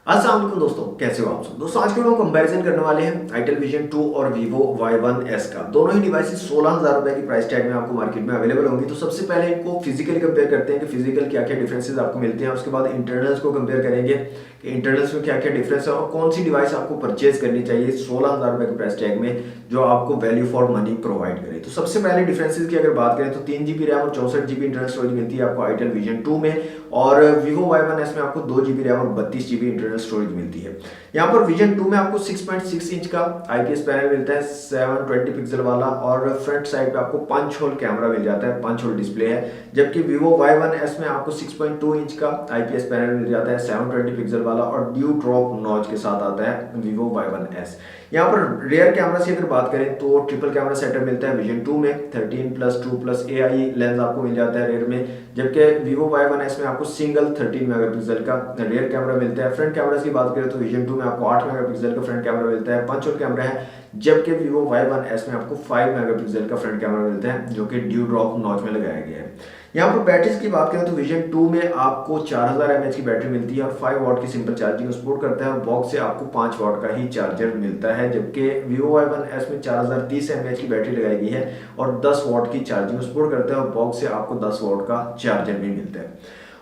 अस्सलाम वालेकुम दोस्तों, कैसे हो आप सब। दोस्तों आज के हम कंपैरिजन करने वाले हैं आईटेल विजन 2 और Vivo Y1S का। दोनों ही डिवाइसेस 16,000 रुपए की प्राइस टैग में आपको मार्केट में अवेलेबल होंगी। तो सबसे पहले इनको फिजिकली कंपेयर करते हैं कि फिजिकल क्या क्या डिफरेंसेस आपको मिलते हैं। उसके बाद इंटरनल्स को कंपेयर करेंगे कि इंटरनल्स में क्या क्या डिफरेंस है और कौन सी डिवाइस आपको परचेज करनी चाहिए 16,000 रुपए के प्राइस टैग में जो आपको वैल्यू फॉर मनी प्रोवाइड करे। तो सबसे पहले डिफरेंसेस की अगर बात करें तो 3 GB रैम और 64 GB इंटरनल स्टोरेज मिलती है आपको आईटेल विजन 2 में, और Vivo Y1S में आपको 2 GB रैम और 32 GB इंटरनल स्टोरेज मिलती है। यहाँ पर विजन 2 में आपको 6.6 इंच का आईपीएस पैनल मिलता है 720 पिक्सल वाला, और फ्रंट साइड पे आपको पंच होल कैमरा मिल जाता है, पंच होल डिस्प्ले है। जबकि Vivo Y1S में आपको 6.2 इंच का आईपीएस पैनल मिल जाता है 720 पिक्सल वाला, और ड्यू ड्रॉप नॉच के साथ आता है Vivo Y1S। यहाँ पर रियर कैमरा से अगर बात करें तो ट्रिपल कैमरा सेटअप मिलता है विजन 2 में, 13+2+ AI लेंस आपको मिल जाता है रियर में। जबकि Vivo Y1S में आपको सिंगल 13 मेगापिक्सल का रियर कैमरा मिलता है। फ्रंट कैमरा की बात करें तो विजन 2 में आपको 8 मेगापिक्सल का फ्रंट कैमरा मिलता है, पंच होल कैमरा है। जबकि Vivo Y1S में आपको 5 मेगापिक्सल का फ्रंट कैमरा मिलता है जो कि ड्यू ड्रॉप नॉच में लगाया गया है। यहाँ पर बैटरीज की बात करें तो विजन 2 में आपको 4000 mAh की बैटरी मिलती है और 5 वाट की सिंपल चार्जिंग सपोर्ट करता है, और बॉक्स से आपको 5 वाट का ही चार्जर मिलता है। जबकि Vivo Y1S में 4030 mAh की बैटरी लगाई गई है और 10 वाट की चार्जिंग सपोर्ट करता है, और बॉक्स से आपको 10 वाट का चार्जर भी मिलता है।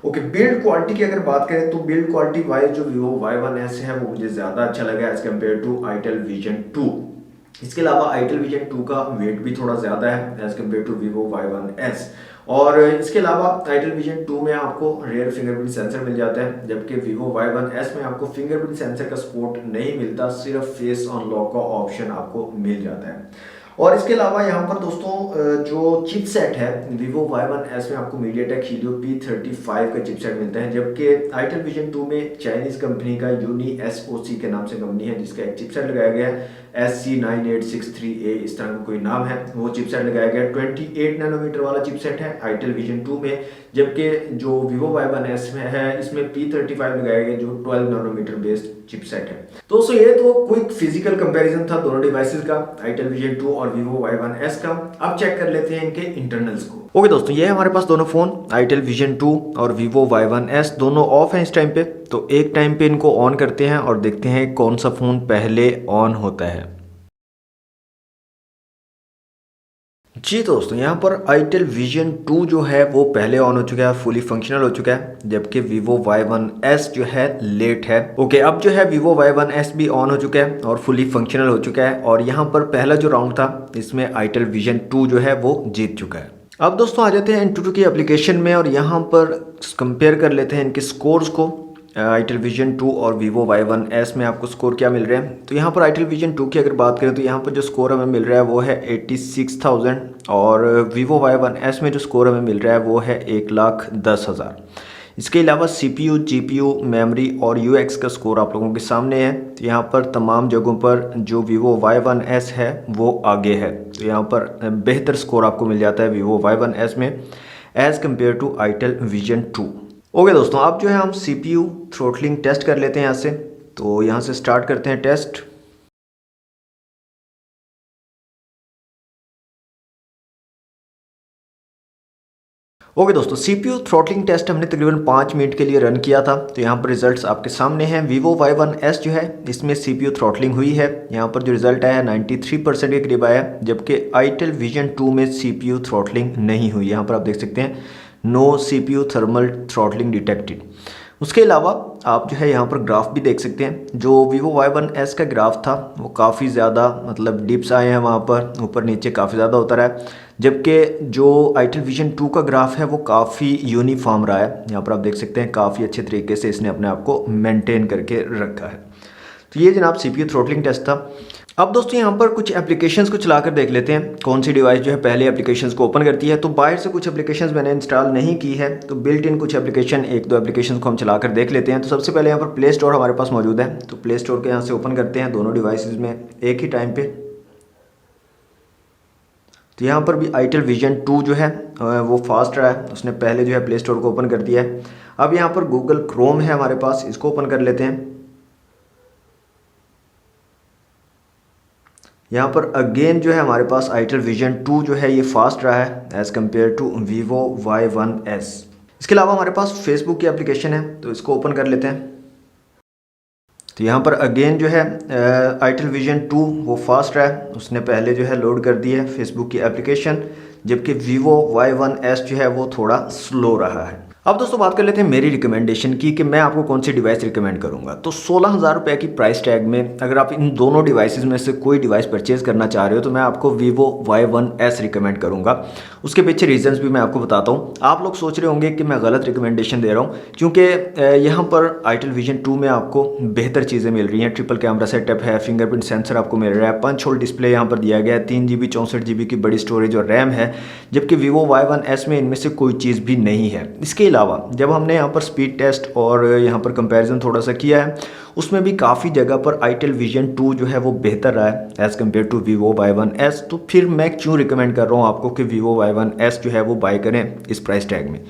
ओके, बिल्ड क्वालिटी की अगर बात करें तो बिल्ड क्वालिटी वाइज जो Vivo Y1S है वो मुझे ज़्यादा अच्छा लगा as compare to itel vision 2। इसके अलावा आईटेल विजन 2 का वेट भी थोड़ा ज़्यादा है as compare to Vivo Y1S। और इसके अलावा आईटेल विजन 2 में आपको रियर फिंगरप्रिंट सेंसर मिल जाता है, जबकि Vivo Y1S में आपको फिंगरप्रिंट सेंसर का सपोर्ट नहीं मिलता, सिर्फ फेस अनलॉक का ऑप्शन आपको मिल जाता है। और इसके अलावा यहाँ पर दोस्तों जो चिपसेट है Vivo Y1S में आपको MediaTek Helio P35 का चिपसेट मिलता है, जबकि आईटेल विजन 2 में चाइनीज कंपनी का यूनी SoC के नाम से कंपनी है जिसका एक चिपसेट लगाया गया है SC9863A, इस तरह का कोई नाम है, वो चिपसेट लगाया गया 28 नैनोमीटर वाला चिपसेट है आईटेल विजन 2 में। जबकि जो Vivo Y1S में है इसमें P35 लगाया गया जो 12 नैनोमीटर बेस्ड चिपसेट है। दोस्तों ये तो क्विक फिजिकल कंपैरिजन था दोनों डिवाइसेस का, आईटेल विजन 2 और Vivo Y1S का। अब चेक कर लेते हैं इनके इंटरनल्स को। ओके दोस्तों, ये है हमारे पास दोनों फोन आईटेल विजन 2 और Vivo Y1S, दोनों ऑफ हैं इस टाइम पे। तो एक टाइम पे इनको ऑन करते हैं और देखते हैं कौन सा फोन पहले ऑन होता है। जी दोस्तों, यहाँ पर आईटेल विजन 2 जो है वो पहले ऑन हो चुका है, फुली फंक्शनल हो चुका है, जबकि Vivo Y1S जो है लेट है। ओके, अब जो है Vivo Y1S भी ऑन हो चुका है और फुली फंक्शनल हो चुका है, और यहाँ पर पहला जो राउंड था इसमें आईटेल विजन 2 जो है वो जीत चुका है। अब दोस्तों आ जाते हैं एंटूटू की एप्लीकेशन में और यहाँ पर कंपेयर कर लेते हैं इनके स्कोर्स को। आईटेल विजन 2 और Vivo Y1S में आपको स्कोर क्या मिल रहे हैं। तो यहाँ पर आईटेल विजन 2 की अगर बात करें तो यहाँ पर जो स्कोर हमें मिल रहा है वो है 86,000, और Vivo Y1S में जो स्कोर हमें मिल रहा है वो है 1,10,000। इसके अलावा CPU, GPU, मेमोरी और UX का स्कोर आप लोगों के सामने है। तो यहाँ पर तमाम जगहों पर जो Vivo Y1S है वो आगे है। तो यहाँ पर बेहतर स्कोर आपको मिल जाता है Vivo Y1S में as compare to itel vision 2। Okay दोस्तों, अब जो है हम CPU थ्रोटलिंग टेस्ट कर लेते हैं यहाँ से। तो यहाँ से स्टार्ट करते हैं टेस्ट। ओके दोस्तों, CPU थ्रोटलिंग टेस्ट हमने तकरीबन 5 मिनट के लिए रन किया था। तो यहाँ पर रिजल्ट्स आपके सामने हैं। Vivo Y1S जो है इसमें CPU थ्रोटलिंग हुई है, यहाँ पर जो रिजल्ट आया है 93% के करीब आया है, जबकि आईटेल विजन 2 में CPU थ्रोटलिंग नहीं हुई। यहाँ पर आप देख सकते हैं no CPU thermal throttling detected. उसके अलावा आप जो है यहाँ पर ग्राफ भी देख सकते हैं। जो Vivo Y1S का ग्राफ था वो काफ़ी ज़्यादा मतलब डिप्स आए हैं, वहाँ पर ऊपर नीचे काफ़ी ज़्यादा होता रहा है, जबकि जो आईटेल विजन 2 का ग्राफ है वो काफ़ी यूनिफॉर्म रहा है। यहाँ पर आप देख सकते हैं काफ़ी अच्छे तरीके से इसने अपने आप को मेंटेन करके रखा है। तो ये जनाब CPU थ्रोटलिंग टेस्ट था। अब दोस्तों यहाँ पर कुछ एप्लीकेशंस को चलाकर देख लेते हैं कौन सी डिवाइस जो है पहले एप्लीकेशंस को ओपन करती है। तो बाहर से कुछ एप्लीकेशंस मैंने इंस्टॉल नहीं की है, तो बिल्ट इन कुछ एप्लीकेशन, एक दो एप्लीकेशंस को हम चलाकर देख लेते हैं। तो सबसे पहले यहाँ पर प्ले स्टोर हमारे पास मौजूद है, तो प्ले स्टोर के यहाँ से ओपन करते हैं दोनों डिवाइसेज में एक ही टाइम पे। तो यहाँ पर भी आईटेल विजन 2 जो है वो फास्ट रहा है, उसने पहले जो है प्ले स्टोर को ओपन कर दिया है। अब यहाँ पर गूगल क्रोम है हमारे पास, इसको ओपन कर लेते हैं। यहाँ पर अगेन जो है हमारे पास आईटेल विजन 2 जो है ये फास्ट रहा है as compare to Vivo Y1S। इसके अलावा हमारे पास फेसबुक की एप्लीकेशन है, तो इसको ओपन कर लेते हैं। तो यहाँ पर अगेन जो है आईटेल विजन 2 वो फास्ट है, उसने पहले जो है लोड कर दी है फेसबुक की एप्लीकेशन, जबकि वीवो Y1S जो है वो थोड़ा स्लो रहा है। अब दोस्तों बात कर लेते हैं मेरी रिकमेंडेशन की कि मैं आपको कौन सी डिवाइस रिकमेंड करूंगा। तो 16,000 रुपये की प्राइस टैग में अगर आप इन दोनों डिवाइसेस में से कोई डिवाइस परचेज करना चाह रहे हो तो मैं आपको वीवो Y1S रिकमेंड करूंगा। उसके पीछे रीजंस भी मैं आपको बताता हूँ। आप लोग सोच रहे होंगे कि मैं गलत रिकमेंडेशन दे रहा हूँ, क्योंकि यहाँ पर आईटेल विजन 2 में आपको बेहतर चीज़ें मिल रही हैं। ट्रिपल कैमरा सेटअप है, फिंगरप्रिंट सेंसर आपको मिल रहा है, पंच होल डिस्प्ले यहाँ पर दिया गया है, 3GB 64GB की बड़ी स्टोरेज और रैम है, जबकि वीवो Y1S में इनमें से कोई चीज़ भी नहीं है। इसके अलावा जब हमने यहाँ पर स्पीड टेस्ट और यहाँ पर कंपैरिजन थोड़ा सा किया है, उसमें भी काफ़ी जगह पर आईटेल विजन 2 जो है वो बेहतर रहा है as compare to Vivo Y1S। तो फिर मैं क्यों रिकमेंड कर रहा हूँ आपको कि वीवो Y1S जो है वो बाय करें इस प्राइस टैग में,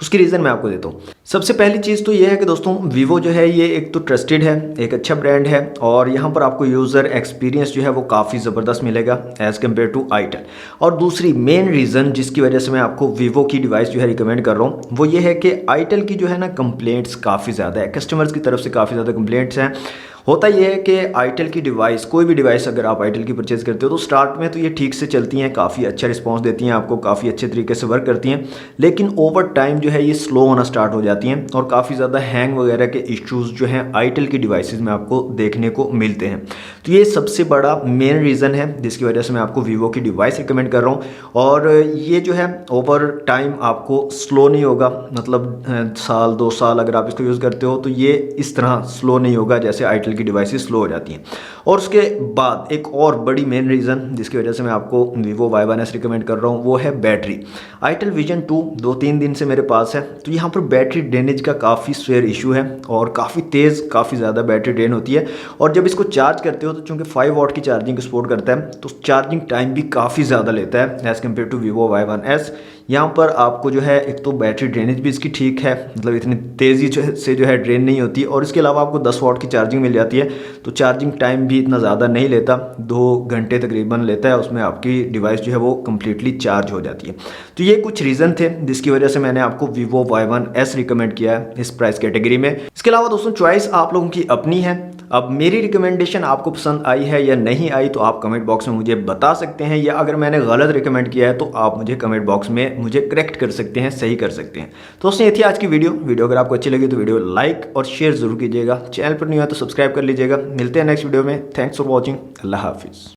उसकी रीज़न मैं आपको देता हूँ। सबसे पहली चीज़ तो ये है कि दोस्तों वीवो जो है ये एक तो ट्रस्टेड है, एक अच्छा ब्रांड है, और यहाँ पर आपको यूज़र एक्सपीरियंस जो है वो काफ़ी ज़बरदस्त मिलेगा एज़ कम्पेयर टू आईटेल। और दूसरी मेन रीज़न जिसकी वजह से मैं आपको वीवो की डिवाइस जो है रिकमेंड कर रहा हूँ वो ये है कि आईटेल की जो है ना कंप्लेंट्स काफ़ी ज़्यादा है, कस्टमर्स की तरफ से काफ़ी ज़्यादा कंप्लेंट्स हैं। होता यह है कि आईटेल की डिवाइस, कोई भी डिवाइस अगर आप आईटेल की परचेज़ करते हो तो स्टार्ट में तो ये ठीक से चलती हैं, काफ़ी अच्छा रिस्पांस देती हैं आपको, काफ़ी अच्छे तरीके से वर्क करती हैं, लेकिन ओवर टाइम जो है ये स्लो होना स्टार्ट हो जाती हैं और काफ़ी ज़्यादा हैंग वगैरह के इश्यूज़ जो हैं आईटेल की डिवाइसेस में आपको देखने को मिलते हैं। तो ये सबसे बड़ा मेन रीज़न है जिसकी वजह से मैं आपको वीवो की डिवाइस रिकमेंड कर रहा हूँ। और ये जो है ओवर टाइम आपको स्लो नहीं होगा, मतलब साल 2 साल अगर आप इसको यूज़ करते हो तो ये इस तरह स्लो नहीं होगा जैसे आईटेल की डिवाइसेस स्लो हो जाती हैं। और उसके बाद एक और बड़ी मेन रीज़न जिसकी वजह से मैं आपको वीवो Y1S रिकमेंड कर रहा हूँ वो है बैटरी। आईटेल विजन 2 2-3 दिन से मेरे पास है, तो यहाँ पर बैटरी ड्रेनेज का काफ़ी स्वेयर इशू है और काफ़ी तेज़, काफ़ी ज़्यादा बैटरी ड्रेन होती है। और जब इसको चार्ज करते हो तो चूँकि 5 वॉट की चार्जिंग सपोर्ट करता है तो चार्जिंग टाइम भी काफ़ी ज़्यादा लेता है as compare to Vivo Y1S। यहाँ पर आपको जो है एक तो बैटरी ड्रेनेज भी इसकी ठीक है, मतलब इतनी तेज़ी से जो है ड्रेन नहीं होती, और इसके अलावा आपको 10 वॉट की चार्जिंग मिल जाती है, तो चार्जिंग टाइम भी इतना ज़्यादा नहीं लेता, 2 घंटे तकरीबन लेता है, उसमें आपकी डिवाइस जो है वो कम्प्लीटली चार्ज हो जाती है। तो ये कुछ रीज़न थे जिसकी वजह से मैंने आपको वीवो Y1S रिकमेंड किया है इस प्राइस कैटेगरी में। इसके अलावा दोस्तों चॉइस आप लोगों की अपनी है। अब मेरी रिकमेंडेशन आपको पसंद आई है या नहीं आई तो आप कमेंट बॉक्स में मुझे बता सकते हैं, या अगर मैंने गलत रिकमेंड किया है तो आप मुझे कमेंट बॉक्स में मुझे करेक्ट कर सकते हैं, सही कर सकते हैं। तो दोस्तों ये थी आज की वीडियो अगर आपको अच्छी लगी तो वीडियो लाइक और शेयर जरूर कीजिएगा, चैनल पर नहीं है तो सब्सक्राइब कर लीजिएगा। मिलते हैं नेक्स्ट वीडियो में। Thanks for watching. अल्लाह हाफिज़।